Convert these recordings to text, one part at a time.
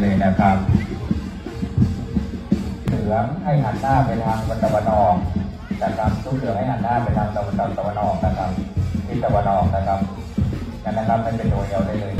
เลยนะครับเหลืองให้หันหน้าไปทางตะวันออกนะครับทุกเหลืองให้หันหน้าไปทางตะวันออกนะครับที่ตะวันออกนะครับกันนะครับให้เป็นโดยเดียวได้เลย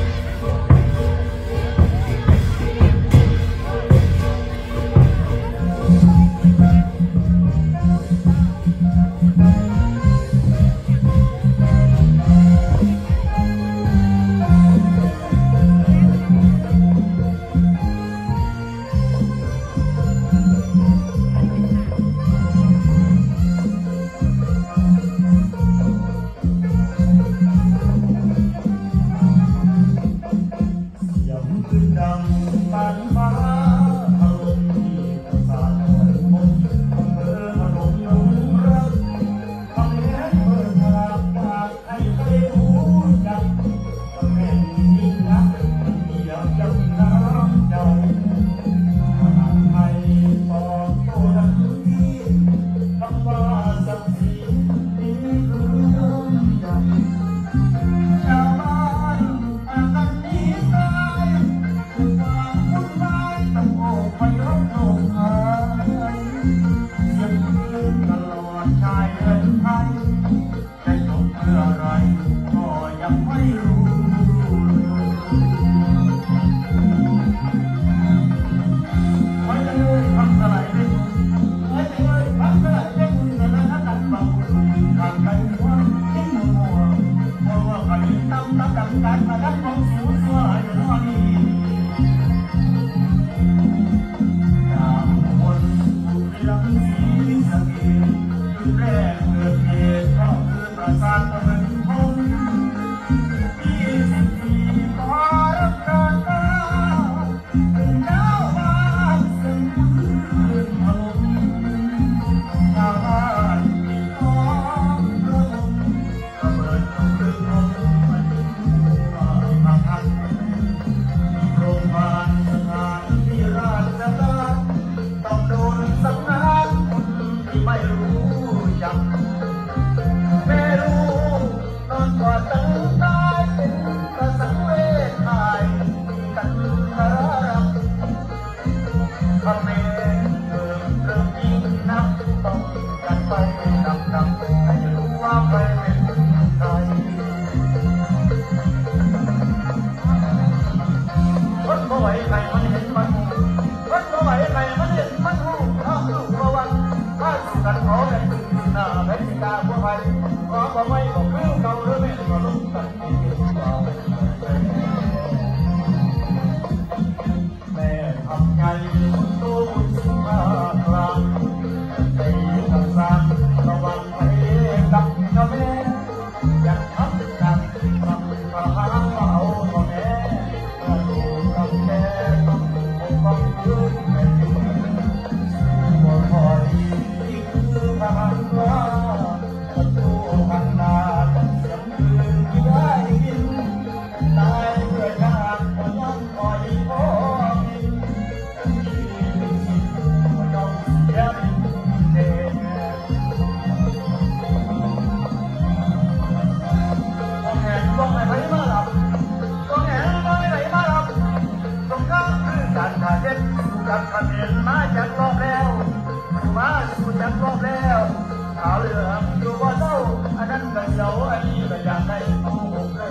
ขาวเหลืองอยู่บ่เศร้าอันนั้นก็เศร้าอันนี้ก็อยากได้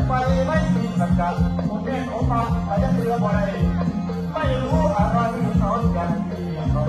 ไปไม่มีสัจจะผมเองผมมาอาจจะเสือบ่ได้ไม่รู้อะไรเขาอยากที่เขา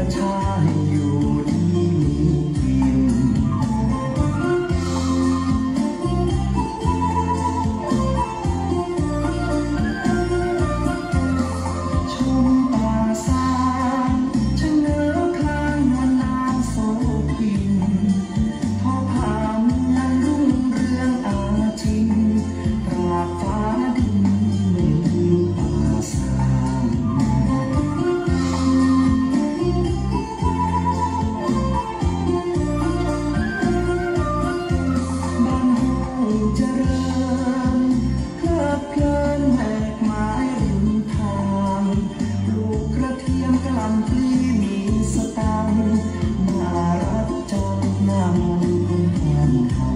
ประชาให้อยู่ดีมีกินชมป่าสางชะเง้อคลางนวลนางโสพินทอผ้าเมืองรุ่งเรืองอาชินตราบฟ้าดินไม่ลืมป่าสางบ้านห้องเจริญเพลิดเพลินแหกไม้ริมทางปลูกกระเทียมกะหล่ำปลีมีสตังค์น่ารักจังหน้ามนต์คนแทนเฮา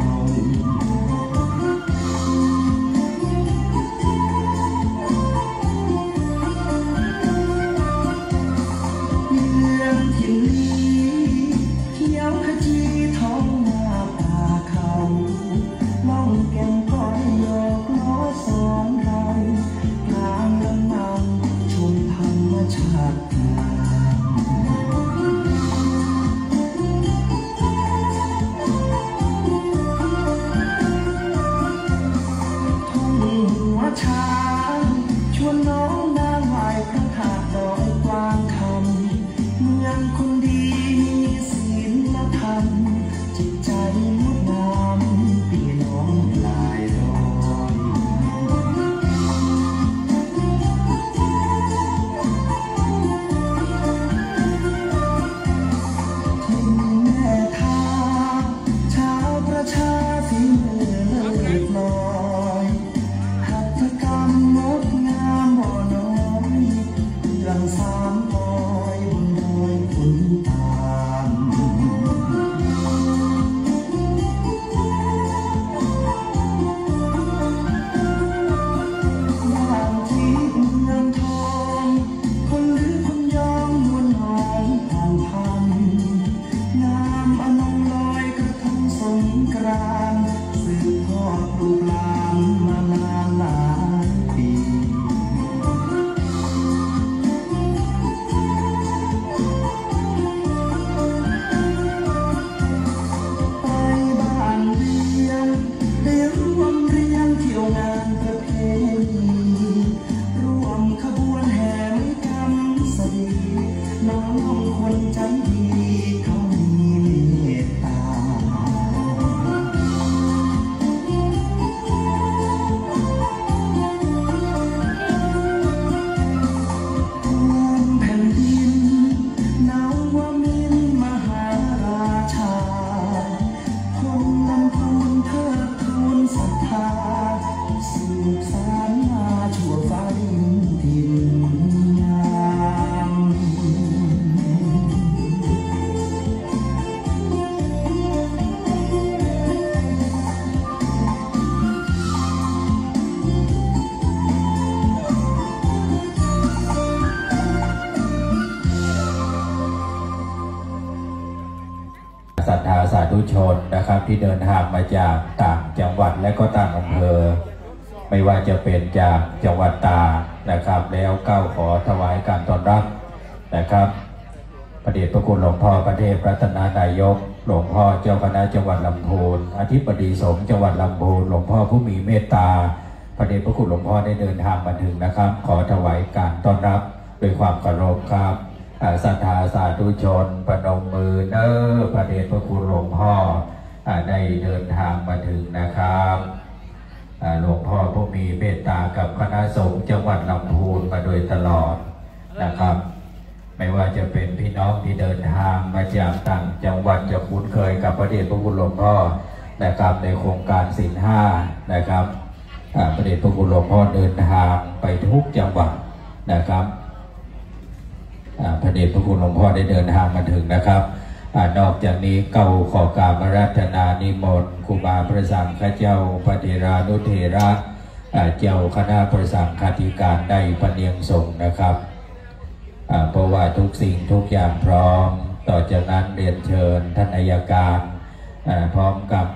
เมืองถิ่นนี้เขียวขจีท้องนาป่าเขาล่องแก่งก้อยหยอกล้อสองเรากลางลำนำชมธรรมชาติงามทุ่งหัวช้างชวนน้องนางไหว้พระธาตุดอยกวางคำเมืองคนดีมีศีลธรรมจิตใจงดงามพี่น้องหลายร้อยทิ่นแม่ทาชาวประชาฝีมือเลิศลอยหัตถกรรมงดงามบ่น้อยเรื่องสามปอยบนดอยขุนตาลบ้านที่เมืองทองคนหรือคนยองมวลน้องผ่านพันงามอนงลอยกระทงสงกรานต์สืบทอดปลูกหลานมานานหลายปีไปบ้านเรียงได้ร่วมเรียงเที่ยวงานประเพณีร่วมขบวนแห่ไม้กำสดีน้องคนใจดีเขามีเมตตาภูมิแผ่นดินนวมินทร์มหาราชาคนลำพูนเทิดทูนศรัทธาสืบสานมาชั่วฟ้าดินถิ่นงาม ศรัทธาสาธุชนนะครับที่เดินทางมาจากต่างจังหวัดและก็ต่างอำเภอไม่ว่าจะเป็นจากจังหวัดตากนะครับแล้วก้าวขอถวายการต้อนรับนะครับพระเดชพระคุณหลวงพ่อประเทศรัตนานายกหลวงพ่อเจ้าคณะจังหวัดลำพูนอธิบดีสงฆ์จังหวัดลำพูนหลวงพ่อผู้มีเมตตาพระเดชพระคุณหลวงพ่อได้เดินทางมาถึงนะครับขอถวายการต้อนรับด้วยความเคารพครับศรัทธาสาธุชนประนมมือเนอพระเดชพระคุณหลวงพ่อได้เดินทางมาถึงนะครับหลวงพ่อผู้มีเมตตากับคณะสงฆ์จังหวัดลำพูนมาโดยตลอดนะครับไม่ว่าจะเป็นพี่น้องที่เดินทางมาจากต่างจังหวัดจะคุ้นเคยกับพระเดชพระคุณหลวงพ่อนะครับในโครงการศีลห้านะครับพระเดชพระคุณหลวงพ่อเดินทางไปทุกจังหวัดนะครับพระเดชพระคุณหลวงพ่อได้เดินทางมาถึงนะครับ นอกจากนี้เก้าขอกราบอาราธนานิมนต์ครูบาพระสังฆเจ้าพระเถรานุเถระเจ้าคณะพระสังฆาธิการได้พเนียงส่งนะครับเพราะว่าทุกสิ่งทุกอย่างพร้อมต่อจากนั้นเรียนเชิญท่านอัยการพร้อมกับ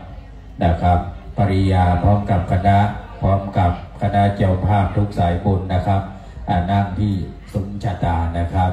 นะครับปริยาพร้อมกับคณะพร้อมกับคณะเจ้าภาพทุกสายบุญนะครับนั่งที่ซุ้มชะตานะครับ